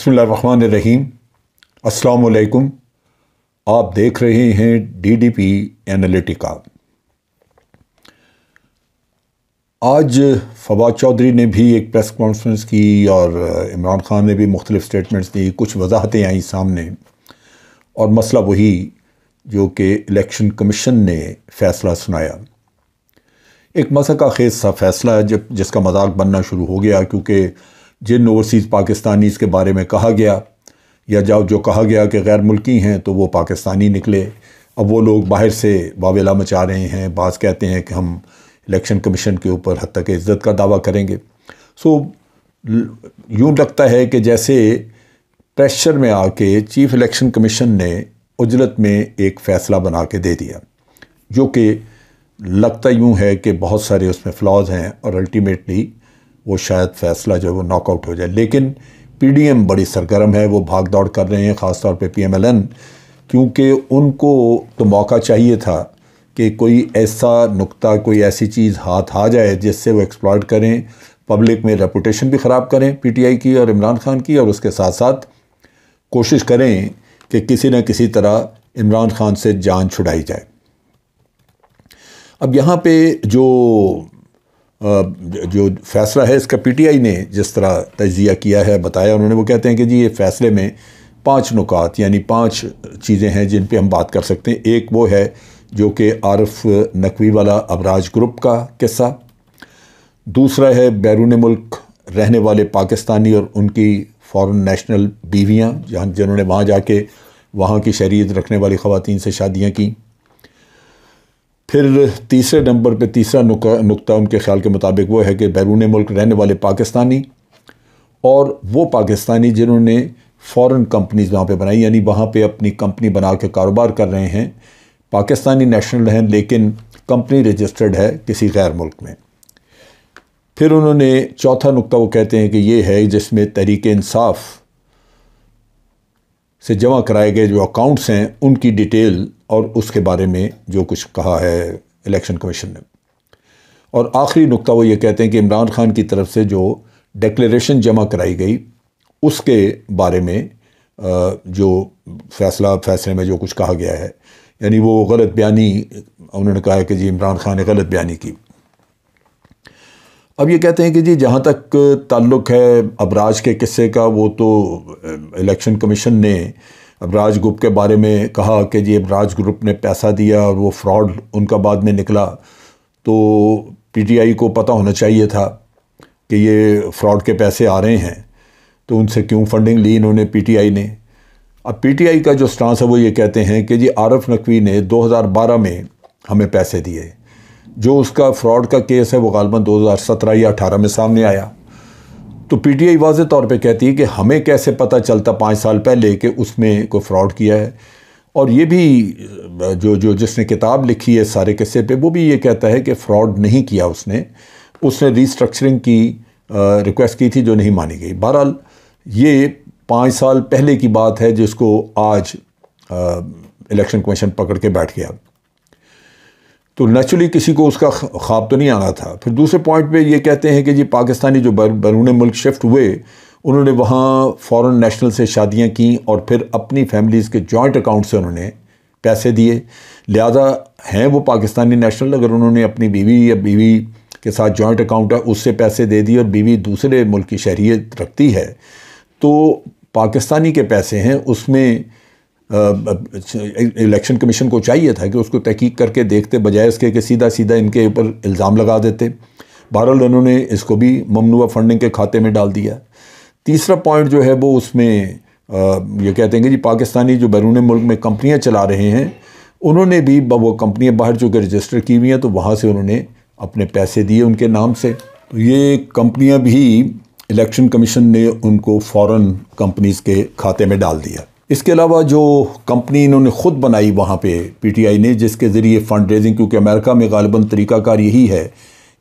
बिस्मिल्लाहिर्रहमानिर्रहीम। अस्सलाम वालेकुम। आप देख रहे हैं DDP एनालिटिका। आज फवाद चौधरी ने भी एक प्रेस कॉन्फ्रेंस की और इमरान खान ने भी मुख्तलिफ स्टेटमेंट्स दी, कुछ वजाहतें आई सामने और मसला वही जो कि इलेक्शन कमीशन ने फ़ैसला सुनाया। एक मसका खेज सा फ़ैसला है जिसका मजाक बनना शुरू हो गया, क्योंकि जिन ओवरसीज़ पाकिस्तानीज़ के बारे में कहा गया या जो कहा गया कि गैर मुल्की हैं तो वो पाकिस्तानी निकले। अब वो लोग बाहर से वावेला मचा रहे हैं। बाज़ कहते हैं कि हम इलेक्शन कमीशन के ऊपर हद तक इज़्ज़त का दावा करेंगे। यूँ लगता है कि जैसे प्रेशर में आके चीफ़ इलेक्शन कमीशन ने उजलत में एक फ़ैसला बना के दे दिया, जो कि लगता यूँ है कि बहुत सारे उसमें फ्लॉज हैं और अल्टीमेटली वो शायद फ़ैसला जो है वो नॉकआउट हो जाए। लेकिन PDM बड़ी सरगर्म है, वो भाग दौड़ कर रहे हैं, ख़ास तौर पे PMLN, क्योंकि उनको तो मौका चाहिए था कि कोई ऐसा नुक्ता, कोई ऐसी चीज़ हाथ आ जाए जिससे वो एक्सप्लॉइट करें, पब्लिक में रेपुटेशन भी ख़राब करें PTI की और इमरान खान की, और उसके साथ साथ कोशिश करें कि किसी न किसी तरह इमरान खान से जान छुड़ाई जाए। अब यहाँ पे जो फ़ैसला है इसका PTI ने जिस तरह तज्ज़िया किया है, बताया उन्होंने, वो कहते हैं कि जी ये फ़ैसले में 5 नुकात यानी 5 चीज़ें हैं जिन पे हम बात कर सकते हैं। एक वो है जो कि आरिफ नकवी वाला अबराज ग्रुप का किस्सा। दूसरा है बैरून मुल्क रहने वाले पाकिस्तानी और उनकी फ़ॉरेन नेशनल बीवियाँ, जिन्होंने वहाँ जाके वहाँ की शरीयत रखने वाली ख़वातीन से शादियाँ की। फिर तीसरे नंबर पे तीसरा नुक्ता उनके ख्याल के मुताबिक वो है कि बैरून मुल्क रहने वाले पाकिस्तानी और वो पाकिस्तानी जिन्होंने फ़ॉरेन कंपनीज़ वहाँ पे बनाई, यानी वहाँ पे अपनी कंपनी बना के कारोबार कर रहे हैं, पाकिस्तानी नेशनल हैं लेकिन कंपनी रजिस्टर्ड है किसी गैर मुल्क में। फिर उन्होंने चौथा नुक्ता वो कहते हैं कि ये है जिसमें तहरीक इंसाफ से जमा कराए गए जो अकाउंट्स हैं उनकी डिटेल और उसके बारे में जो कुछ कहा है इलेक्शन कमीशन ने। और आखिरी नुक्ता वो ये कहते हैं कि इमरान खान की तरफ से जो डिक्लेरेशन जमा कराई गई उसके बारे में जो फैसले में जो कुछ कहा गया है, यानी वो गलत बयानी, उन्होंने कहा है कि जी इमरान खान ने गलत बयानी की। अब ये कहते हैं कि जी जहाँ तक ताल्लुक़ है अबराज के किस्से का, वो तो इलेक्शन कमीशन ने अबराज ग्रुप के बारे में कहा कि जी अबराज ग्रुप ने पैसा दिया और वो फ्रॉड उनका बाद में निकला, तो PTI को पता होना चाहिए था कि ये फ्रॉड के पैसे आ रहे हैं, तो उनसे क्यों फंडिंग ली इन्होंने PTI ने। अब PTI का जो स्टांस है वो ये कहते हैं कि जी आरिफ नकवी ने 2012 में हमें पैसे दिए। जो उसका फ्रॉड का केस है वो गालबन 2017 या 18 में सामने आया। तो PTI वाज़े तौर पे कहती है कि हमें कैसे पता चलता 5 साल पहले कि उसमें कोई फ्रॉड किया है। और ये भी जो जिसने किताब लिखी है सारे किस्से पे, वो भी ये कहता है कि फ़्रॉड नहीं किया उसने रीस्ट्रक्चरिंग की रिक्वेस्ट की थी जो नहीं मानी गई। बहरहाल ये 5 साल पहले की बात है जिसको आज इलेक्शन कमीशन पकड़ के बैठ गया, तो नेचुरली किसी को उसका ख्वाब तो नहीं आना था। फिर दूसरे पॉइंट पे ये कहते हैं कि जी पाकिस्तानी जो बैरून मुल्क शिफ्ट हुए उन्होंने वहाँ फॉरेन नेशनल से शादियाँ की और फिर अपनी फैमिलीज़ के जॉइंट अकाउंट से उन्होंने पैसे दिए, लिहाजा हैं वो पाकिस्तानी नेशनल। अगर उन्होंने अपनी बीवी के साथ जॉइंट अकाउंट है उससे पैसे दे दिए और बीवी दूसरे मुल्क की शहरियत रखती है, तो पाकिस्तानी के पैसे हैं उसमें इलेक्शन कमीशन को चाहिए था कि उसको तहकीक करके देखते, बजाय इसके कि सीधा सीधा इनके ऊपर इल्ज़ाम लगा देते। बहरहाल उन्होंने इसको भी ममनुआ फंडिंग के खाते में डाल दिया। तीसरा पॉइंट जो है वो उसमें ये कहते हैं कि जी पाकिस्तानी जो बैरून मुल्क में कंपनियां चला रहे हैं उन्होंने भी वो कंपनियां बाहर जो कि रजिस्टर की हुई हैं तो वहाँ से उन्होंने अपने पैसे दिए उनके नाम से। तो ये कंपनियाँ भी इलेक्शन कमीशन ने उनको फ़ॉरेन कंपनीज़ के खाते में डाल दिया। इसके अलावा जो कंपनी इन्होंने ख़ुद बनाई वहाँ पे PTI ने, जिसके ज़रिए फ़ंड रेजिंग, क्योंकि अमेरिका में ग़ालिबन तरीक़ाकार यही है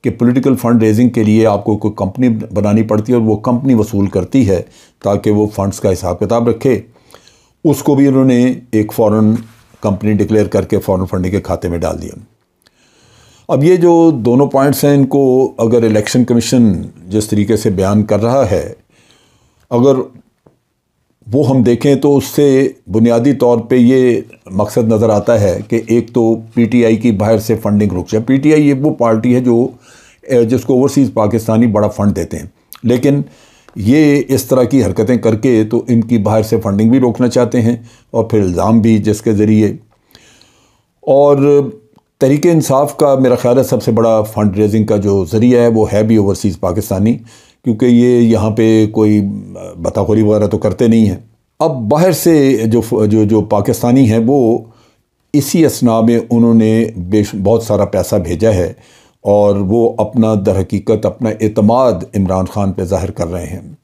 कि पॉलिटिकल फ़ंड रेजिंग के लिए आपको कोई कंपनी बनानी पड़ती है और वो कंपनी वसूल करती है ताकि वो फ़ंड्स का हिसाब किताब रखे। उसको भी उन्होंने एक फ़ॉरेन कंपनी डिक्लेयर करके फ़ॉरेन फंडिंग के खाते में डाल दिया। अब ये जो दोनों पॉइंट्स हैं, इनको अगर इलेक्शन कमीशन जिस तरीके से बयान कर रहा है, अगर वो हम देखें तो उससे बुनियादी तौर पे ये मकसद नज़र आता है कि एक तो पीटीआई की बाहर से फंडिंग रुक जाए। पीटीआई ये वो पार्टी है जिसको ओवरसीज़ पाकिस्तानी बड़ा फ़ंड देते हैं, लेकिन ये इस तरह की हरकतें करके तो इनकी बाहर से फंडिंग भी रोकना चाहते हैं और फिर इल्ज़ाम भी जिसके ज़रिए। और तहरीक इंसाफ का मेरा ख्याल है सबसे बड़ा फ़ंड रेजिंग का जो ज़रिया है वो है भी ओवरसीज़ पाकिस्तानी, क्योंकि ये यहाँ पे कोई बताखोरी वगैरह तो करते नहीं हैं। अब बाहर से जो पाकिस्तानी हैं वो इसी असना में उन्होंने बहुत सारा पैसा भेजा है और वो अपना दर हकीकत अपना एतमाद इमरान खान पे ज़ाहिर कर रहे हैं।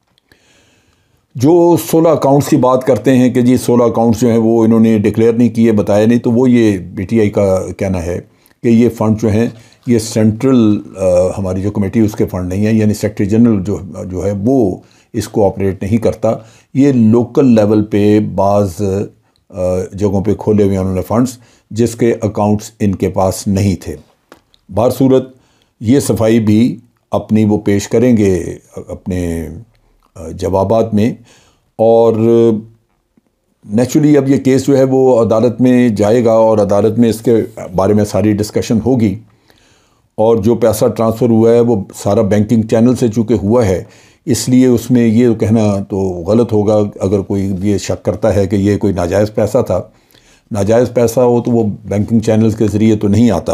जो 16 अकाउंट्स की बात करते हैं कि जी 16 अकाउंट्स जो हैं वो इन्होंने डिक्लेयर नहीं किए, बताया नहीं, तो वो ये पीटीआई का कहना है कि ये फ़ंड जो हैं ये सेंट्रल हमारी जो कमेटी उसके फ़ंड नहीं है, यानी सेक्रेटरी जनरल जो है वो इसको ऑपरेट नहीं करता। ये लोकल लेवल पे बाज़ जगहों पे खोले हुए उन्होंने फ़ंड्स जिसके अकाउंट्स इनके पास नहीं थे। बाहर सूरत ये सफाई भी अपनी वो पेश करेंगे अपने जवाबात में। और नेचुरली अब ये केस जो है वो अदालत में जाएगा और अदालत में इसके बारे में सारी डिस्कशन होगी। और जो पैसा ट्रांसफ़र हुआ है वो सारा बैंकिंग चैनल से चूँकि हुआ है, इसलिए उसमें ये कहना तो गलत होगा अगर कोई ये शक करता है कि ये कोई नाजायज़ पैसा था। नाजायज़ पैसा हो तो वो बैंकिंग चैनल्स के ज़रिए तो नहीं आता,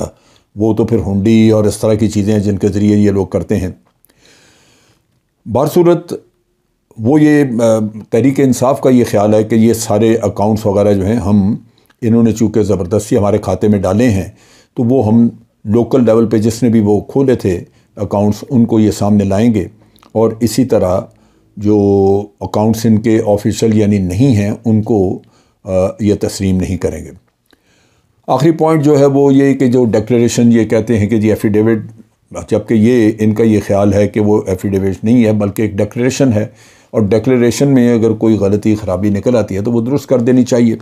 वो तो फिर हुंडी और इस तरह की चीज़ें हैं जिनके ज़रिए ये लोग करते हैं। बारसूरत वो ये तहरीक इंसाफ का ये ख्याल है कि ये सारे अकाउंट्स वगैरह जो हैं हम इन्होंने चूँकि ज़बरदस्ती हमारे खाते में डाले हैं, तो वो हम लोकल लेवल पे जिसने भी वो खोले थे अकाउंट्स उनको ये सामने लाएंगे और इसी तरह जो अकाउंट्स इनके ऑफिशियल यानी नहीं हैं उनको ये तस्लीम नहीं करेंगे। आखिरी पॉइंट जो है वो ये कि जो डिक्लेरेशन ये कहते हैं कि जी एफिडेविट, जबकि ये इनका ये ख्याल है कि वो एफिडेविट नहीं है बल्कि एक डिक्लेरेशन है, और डिक्लेरेशन में अगर कोई गलती ख़राबी निकल आती है तो वो दुरुस्त कर देनी चाहिए।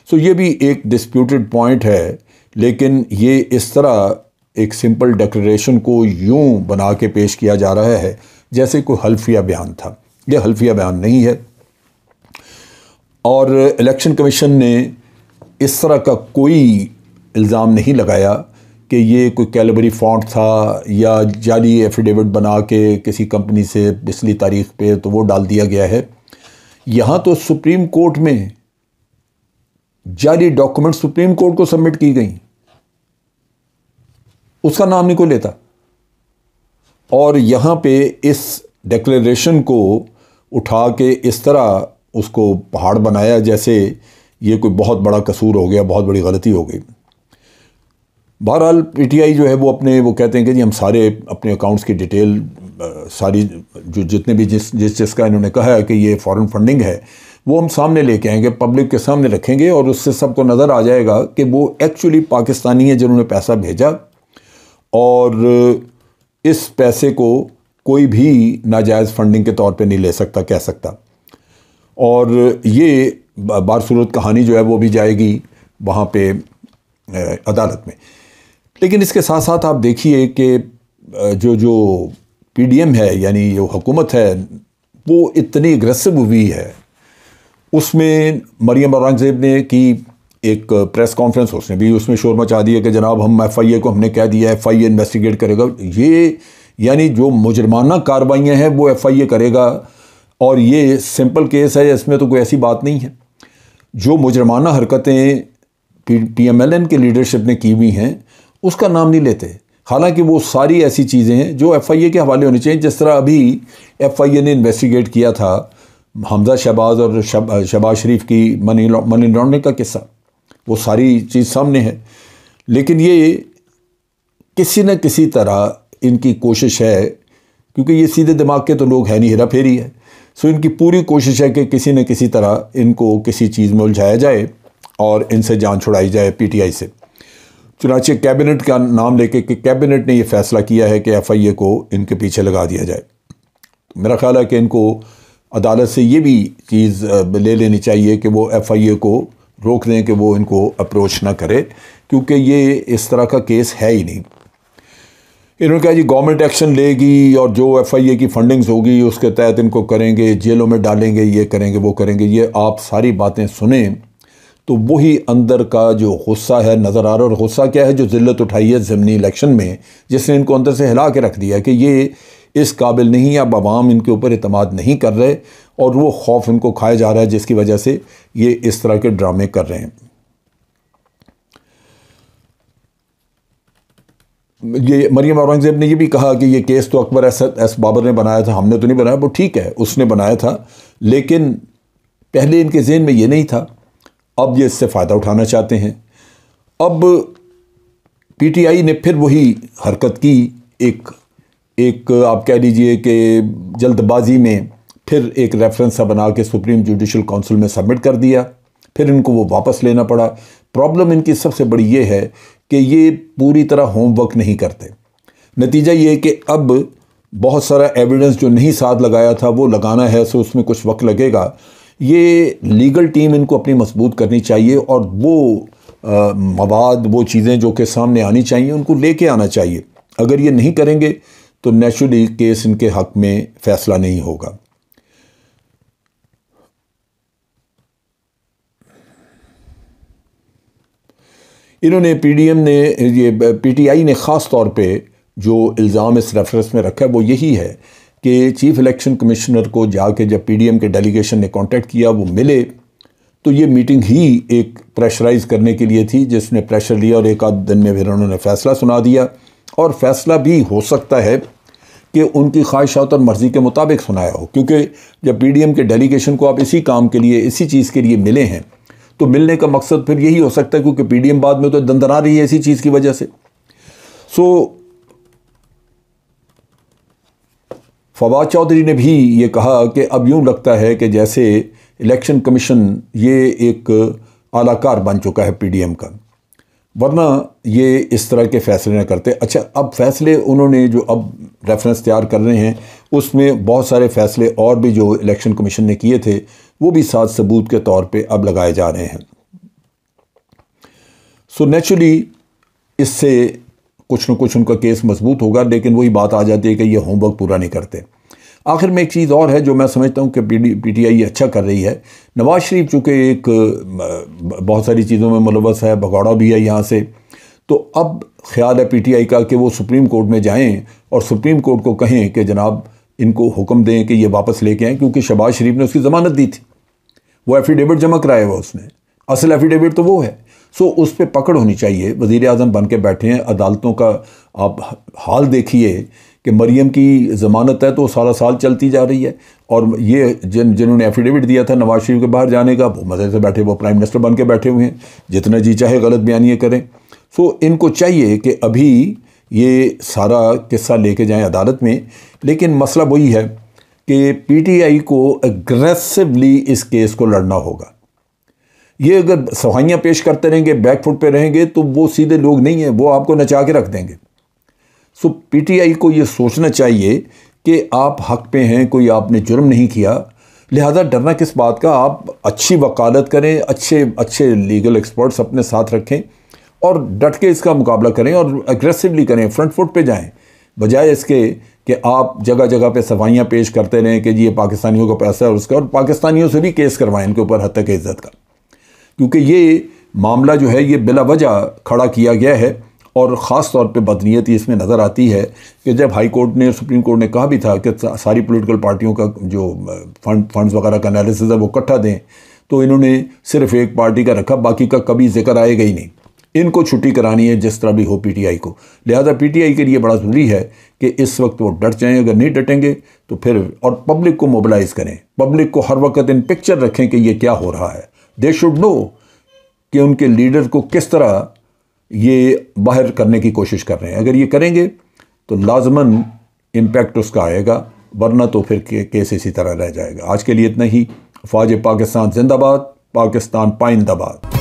सो ये भी एक डिस्प्यूटेड पॉइंट है, लेकिन ये इस तरह एक सिंपल डिक्लेरेशन को यूं बना के पेश किया जा रहा है जैसे कोई हल्फिया बयान था। यह हल्फिया बयान नहीं है और इलेक्शन कमीशन ने इस तरह का कोई इल्ज़ाम नहीं लगाया कि ये कोई कैलबरी फॉन्ट था या जाली एफिडेविट बना के किसी कंपनी से पिछली तारीख पे तो वो डाल दिया गया है। यहाँ तो सुप्रीम कोर्ट में जाली डॉक्यूमेंट सुप्रीम कोर्ट को सबमिट की गई, उसका नाम नहीं कोई लेता। और यहाँ पे इस डिक्लेरेशन को उठा के इस तरह उसको पहाड़ बनाया जैसे ये कोई बहुत बड़ा कसूर हो गया, बहुत बड़ी गलती हो गई। बहरहाल पीटीआई जो है वो कहते हैं कि जी हम सारे अपने अकाउंट्स की डिटेल सारी जो जितने भी जिसका इन्होंने कहा है कि ये फॉरेन फंडिंग है वो हम सामने लेके आएंगे, पब्लिक के सामने रखेंगे और उससे सबको नज़र आ जाएगा कि वो एक्चुअली पाकिस्तानी है जिन्होंने पैसा भेजा और इस पैसे को कोई भी नाजायज़ फंडिंग के तौर पे नहीं ले सकता, कह सकता। और ये बारसूरत कहानी जो है वो भी जाएगी वहाँ पे अदालत में। लेकिन इसके साथ साथ आप देखिए कि जो पीडीएम है यानी जो हुकूमत है वो इतनी एग्रेसिव हुई है। उसमें मरियम औरंगज़ेब ने की एक प्रेस कॉन्फ्रेंस, उसने भी उसमें शोर मचा दिया कि जनाब हम एफआईए को हमने कह दिया है, एफआईए इन्वेस्टिगेट करेगा। ये यानी जो मुजरमाना कार्रवाइयाँ हैं वो एफआईए करेगा और ये सिंपल केस है, इसमें तो कोई ऐसी बात नहीं है। जो मुजरमाना हरकतें पीएमएलएन के लीडरशिप ने की हुई हैं उसका नाम नहीं लेते, हालांकि वो सारी ऐसी चीज़ें हैं जो एफआईए के हवाले होनी चाहिए। जिस तरह अभी एफआईए ने इन्वेस्टिगेट किया था हमजा शहबाज और शहबाज शरीफ की मनी लॉन्ड्रिंग का किस्सा, वो सारी चीज़ सामने है। लेकिन ये किसी न किसी तरह इनकी कोशिश है, क्योंकि ये सीधे दिमाग के तो लोग हैं नहीं, हेरा फेरी है। सो इनकी पूरी कोशिश है कि किसी न किसी तरह इनको किसी चीज़ में उलझाया जाए और इनसे जान छुड़ाई जाए पीटीआई से। चुनांचे कैबिनेट का नाम लेके कि कैबिनेट ने ये फैसला किया है कि एफआईए को इनके पीछे लगा दिया जाए। मेरा ख्याल है कि इनको अदालत से ये भी चीज़ ले लेनी चाहिए कि वो एफआईए को रोक दें कि वो इनको अप्रोच ना करे, क्योंकि ये इस तरह का केस है ही नहीं। इन्होंने कहा जी गवर्नमेंट एक्शन लेगी और जो FIA की फंडिंग्स होगी उसके तहत इनको करेंगे, जेलों में डालेंगे, ये करेंगे वो करेंगे। ये आप सारी बातें सुने तो वही अंदर का जो गुस्सा है नज़र आ रहा है। और गुस्सा क्या है? जो ज़िल्लत उठाई है ज़मीनी इलेक्शन में, जिसने इनको अंदर से हिला के रख दिया कि ये इस काबिल नहीं है। अब आवाम इनके ऊपर एतमाद नहीं कर रहे और वो खौफ इनको खाया जा रहा है, जिसकी वजह से ये इस तरह के ड्रामे कर रहे हैं। ये मरियम औरंगज़ेब ने ये भी कहा कि ये केस तो अकबर एस बाबर ने बनाया था, हमने तो नहीं बनाया। वो ठीक है, उसने बनाया था, लेकिन पहले इनके ज़हन में ये नहीं था। अब ये इससे फ़ायदा उठाना चाहते हैं। अब PTI ने फिर वही हरकत की, एक आप कह लीजिए कि जल्दबाजी में फिर एक रेफरेंस सा बना के सुप्रीम जुडिशल काउंसिल में सबमिट कर दिया। फिर इनको वो वापस लेना पड़ा। प्रॉब्लम इनकी सबसे बड़ी ये है कि ये पूरी तरह होमवर्क नहीं करते। नतीजा ये है कि अब बहुत सारा एविडेंस जो नहीं साथ लगाया था वो लगाना है, सो उसमें कुछ वक्त लगेगा। ये लीगल टीम इनको अपनी मजबूत करनी चाहिए और वो मवाद, वो चीज़ें जो कि सामने आनी चाहिए उनको लेके आना चाहिए। अगर ये नहीं करेंगे तो नेचुरली केस इनके हक में फ़ैसला नहीं होगा। इन्होंने PTI ने ख़ास तौर पे जो इल्ज़ाम इस रेफरेंस में रखा है वो यही है कि चीफ़ इलेक्शन कमिश्नर को जाके जब PDM के डेलीगेशन ने कांटेक्ट किया, वो मिले, तो ये मीटिंग ही एक प्रेशराइज़ करने के लिए थी, जिसने प्रेशर लिया और एक आध दिन में फिर उन्होंने फ़ैसला सुना दिया। और फ़ैसला भी हो सकता है कि उनकी ख्वाहिशात और मर्ज़ी के मुताबिक सुनाया हो, क्योंकि जब PDM के डेलीगेशन को आप इसी काम के लिए, इसी चीज़ के लिए मिले हैं, तो मिलने का मकसद फिर यही हो सकता है, क्योंकि PDM बाद में तो दंदना रही है इसी चीज़ की वजह से। फवाद चौधरी ने भी ये कहा कि अब यूँ लगता है कि जैसे इलेक्शन कमीशन ये एक आलाकार बन चुका है PDM का, वरना ये इस तरह के फ़ैसले न करते। अच्छा, अब फ़ैसले उन्होंने जो अब रेफरेंस तैयार कर रहे हैं उसमें बहुत सारे फ़ैसले और भी जो इलेक्शन कमीशन ने किए थे वो भी साथ सबूत के तौर पे अब लगाए जा रहे हैं। सो नेचुरली इससे कुछ न कुछ उनका केस मजबूत होगा, लेकिन वही बात आ जाती है कि ये होमवर्क पूरा नहीं करते। आखिर में एक चीज़ और है जो मैं समझता हूँ कि PTI अच्छा कर रही है। नवाज़ शरीफ चूँकि एक बहुत सारी चीज़ों में मुलव्वस है, भगौड़ा भी है यहाँ से, तो अब ख्याल है PTI का कि वो सुप्रीम कोर्ट में जाएं और सुप्रीम कोर्ट को कहें कि जनाब इनको हुक्म दें कि ये वापस लेके आएँ, क्योंकि शहबाज शरीफ ने उसकी ज़मानत दी थी, वो एफिडेविट जमा कराया हुआ उसने, असल एफिडेविट तो वो है। सो उस पर पकड़ होनी चाहिए। वज़ीर आज़म बन के बैठे हैं, अदालतों का आप हाल देखिए कि मरियम की ज़मानत है तो सारा साल चलती जा रही है, और ये जिन्होंने एफिडेविट दिया था नवाज़ शरीफ के बाहर जाने का, वो मज़े से बैठे, वो प्राइम मिनिस्टर बन के बैठे हुए हैं, जितना जी चाहे गलत बयानियाँ करें। सो इनको चाहिए कि अभी ये सारा किस्सा लेके जाएं अदालत में। लेकिन मसला वही है कि PTI को एग्रेसिवली इस केस को लड़ना होगा। ये अगर सफाइयाँ पेश करते रहेंगे, बैक फुट पे रहेंगे, तो वो सीधे लोग नहीं हैं, वो आपको नचा के रख देंगे। सो PTI को ये सोचना चाहिए कि आप हक पे हैं, कोई आपने जुर्म नहीं किया, लिहाजा डरना किस बात का। आप अच्छी वकालत करें, अच्छे लीगल एक्सपर्ट्स अपने साथ रखें और डट के इसका मुकाबला करें और एग्रेसिवली करें, फ्रंट फुट पे जाएं, बजाय इसके कि आप जगह जगह पे सफाइयाँ पेश करते रहें कि जी ये पाकिस्तानियों का पैसा है उसका, और पाकिस्तानियों से भी केस करवाएं इनके ऊपर हत्या की इज्जत का, क्योंकि ये मामला जो है ये बिला वजह खड़ा किया गया है। और ख़ास तौर पे बदनीयती इसमें नज़र आती है कि जब हाई कोर्ट ने, सुप्रीम कोर्ट ने कहा भी था कि सारी पॉलिटिकल पार्टियों का जो फंड्स वगैरह का एनालिसिस है वो इकट्ठा दें, तो इन्होंने सिर्फ एक पार्टी का रखा, बाकी का कभी जिक्र आएगा ही नहीं। इनको छुट्टी करानी है जिस तरह भी हो PTI को। लिहाजा PTI के लिए बड़ा ज़रूरी है कि इस वक्त वो डट जाएँ, अगर नहीं डटेंगे तो फिर, और पब्लिक को मोबिलाइज़ करें, पब्लिक को हर वक्त इन पिक्चर रखें कि ये क्या हो रहा है। दे शुड नो कि उनके लीडर को किस तरह ये बाहर करने की कोशिश कर रहे हैं। अगर ये करेंगे तो लाजमन इम्पैक्ट उसका आएगा, वरना तो फिर केस इसी तरह रह जाएगा। आज के लिए इतना ही। फ़ौज पाकिस्तान जिंदाबाद, पाकिस्तान पाइंदाबाद।